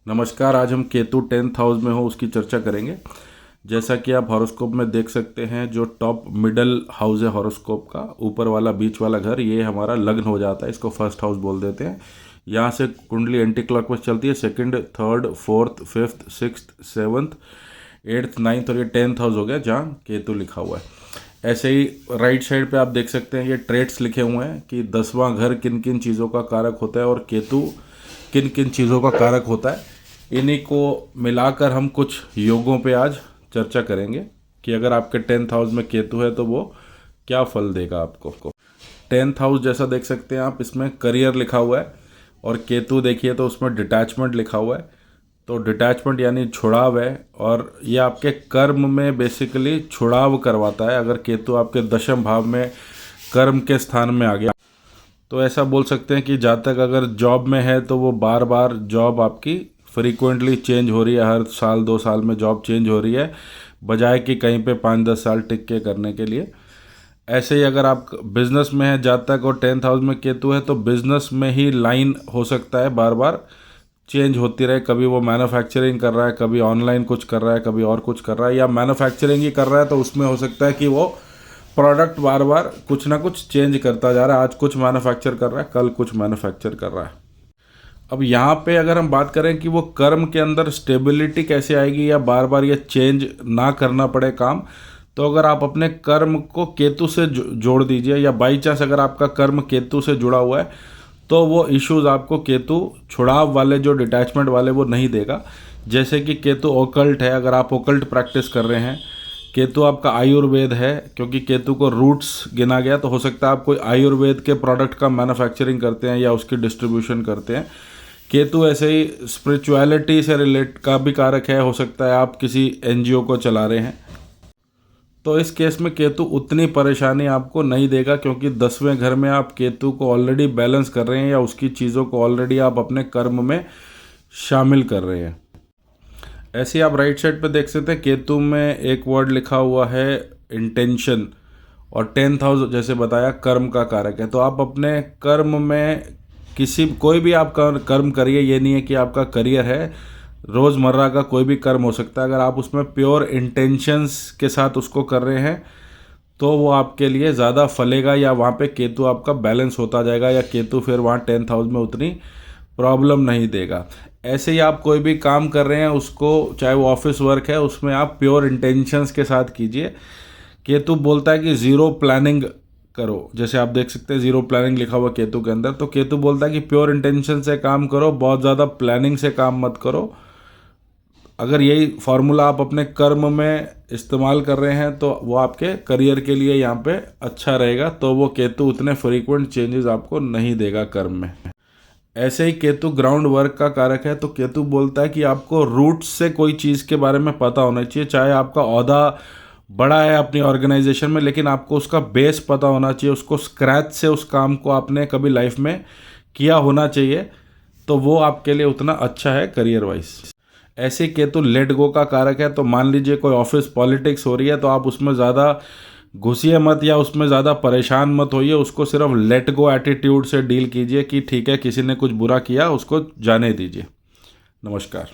नमस्कार। आज हम केतु 10th हाउस में हो उसकी चर्चा करेंगे। जैसा कि आप हॉरोस्कोप में देख सकते हैं, जो टॉप मिडल हाउस है हॉरोस्कोप का, ऊपर वाला बीच वाला घर, ये हमारा लग्न हो जाता है। इसको फर्स्ट हाउस बोल देते हैं। यहाँ से कुंडली एंटी क्लॉकवाइज चलती है। Second, third, fourth, fifth, sixth, seventh, eighth, ninth और ये 10th हाउस हो गया जहाँ केतु लिखा हुआ है। ऐसे ही राइट साइड पे आप देख सकते हैं ये ट्रेड्स लिखे हुए हैं कि 10वां घर किन किन चीज़ों का कारक होता है और केतु किन किन चीज़ों का कारक होता है। इन्हीं को मिलाकर हम कुछ योगों पे आज चर्चा करेंगे कि अगर आपके 10th हाउस में केतु है तो वो क्या फल देगा आपको। 10th हाउस जैसा देख सकते हैं आप, इसमें करियर लिखा हुआ है और केतु देखिए तो उसमें डिटैचमेंट लिखा हुआ है। तो डिटैचमेंट यानी छुड़ाव है और ये आपके कर्म में बेसिकली छुड़ाव करवाता है। अगर केतु आपके दशम भाव में कर्म के स्थान में आ गया तो ऐसा बोल सकते हैं कि जातक अगर जॉब में है तो वो बार बार जॉब आपकी फ्रीक्वेंटली चेंज हो रही है, हर साल 2 साल में जॉब चेंज हो रही है, बजाय कि कहीं पे 5-10 साल टिक के करने के लिए। ऐसे ही अगर आप बिजनेस में है जातक और 10th हाउस में केतु है तो बिजनेस में ही लाइन हो सकता है बार बार चेंज होती रहे। कभी वो मैन्युफैक्चरिंग कर रहा है, कभी ऑनलाइन कुछ कर रहा है, कभी और कुछ कर रहा है, या मैन्युफैक्चरिंग ही कर रहा है तो उसमें हो सकता है कि वो प्रोडक्ट बार बार कुछ ना कुछ चेंज करता जा रहा है। आज कुछ मैन्युफैक्चर कर रहा है, कल कुछ मैन्युफैक्चर कर रहा है। अब यहाँ पे अगर हम बात करें कि वो कर्म के अंदर स्टेबिलिटी कैसे आएगी या बार बार ये चेंज ना करना पड़े काम, तो अगर आप अपने कर्म को केतु से जोड़ दीजिए, या बाई चांस अगर आपका कर्म केतु से जुड़ा हुआ है तो वो इश्यूज आपको केतु छुड़ाव वाले, जो डिटैचमेंट वाले, वो नहीं देगा। जैसे कि केतु ओकल्ट है, अगर आप ओकल्ट प्रैक्टिस कर रहे हैं, केतु आपका आयुर्वेद है, क्योंकि केतु को रूट्स गिना गया, तो हो सकता है आप कोई आयुर्वेद के प्रोडक्ट का मैन्युफैक्चरिंग करते हैं या उसकी डिस्ट्रीब्यूशन करते हैं। केतु ऐसे ही स्पिरिचुअलिटी से रिलेट का भी कारक है, हो सकता है आप किसी एनजीओ को चला रहे हैं। तो इस केस में केतु उतनी परेशानी आपको नहीं देगा, क्योंकि 10वें घर में आप केतु को ऑलरेडी बैलेंस कर रहे हैं या उसकी चीज़ों को ऑलरेडी आप अपने कर्म में शामिल कर रहे हैं। ऐसे ही आप राइट साइड पे देख सकते हैं केतु में एक वर्ड लिखा हुआ है इंटेंशन, और 10th हाउस जैसे बताया कर्म का कारक है। तो आप अपने कर्म में कोई भी आप कर्म करिए, ये नहीं है कि आपका करियर है, रोज़मर्रा का कोई भी कर्म हो सकता है। अगर आप उसमें प्योर इंटेंशंस के साथ उसको कर रहे हैं तो वो आपके लिए ज़्यादा फलेगा, या वहाँ पे केतु आपका बैलेंस होता जाएगा, या केतु फिर वहाँ 10th हाउस में उतनी प्रॉब्लम नहीं देगा। ऐसे ही आप कोई भी काम कर रहे हैं उसको, चाहे वो ऑफिस वर्क है, उसमें आप प्योर इंटेंशंस के साथ कीजिए। केतु बोलता है कि ज़ीरो प्लानिंग करो, जैसे आप देख सकते हैं ज़ीरो प्लानिंग लिखा हुआ केतु के अंदर। तो केतु बोलता है कि प्योर इंटेंशन से काम करो, बहुत ज़्यादा प्लानिंग से काम मत करो। अगर यही फार्मूला आप अपने कर्म में इस्तेमाल कर रहे हैं तो वो आपके करियर के लिए यहाँ पे अच्छा रहेगा। तो वो केतु उतने फ्रीक्वेंट चेंजेस आपको नहीं देगा कर्म में। ऐसे ही केतु ग्राउंड वर्क का कारक है, तो केतु बोलता है कि आपको रूट्स से कोई चीज़ के बारे में पता होना चाहिए। चाहे आपका ओहदा बड़ा है अपनी ऑर्गेनाइजेशन में, लेकिन आपको उसका बेस पता होना चाहिए, उसको स्क्रैच से उस काम को आपने कभी लाइफ में किया होना चाहिए, तो वो आपके लिए उतना अच्छा है करियर वाइज। ऐसे केतु लेट गो का कारक है, तो मान लीजिए कोई ऑफिस पॉलिटिक्स हो रही है तो आप उसमें ज़्यादा घुसिए मत या उसमें ज़्यादा परेशान मत होइए, उसको सिर्फ लेट गो एटीट्यूड से डील कीजिए कि ठीक है, किसी ने कुछ बुरा किया, उसको जाने दीजिए। नमस्कार।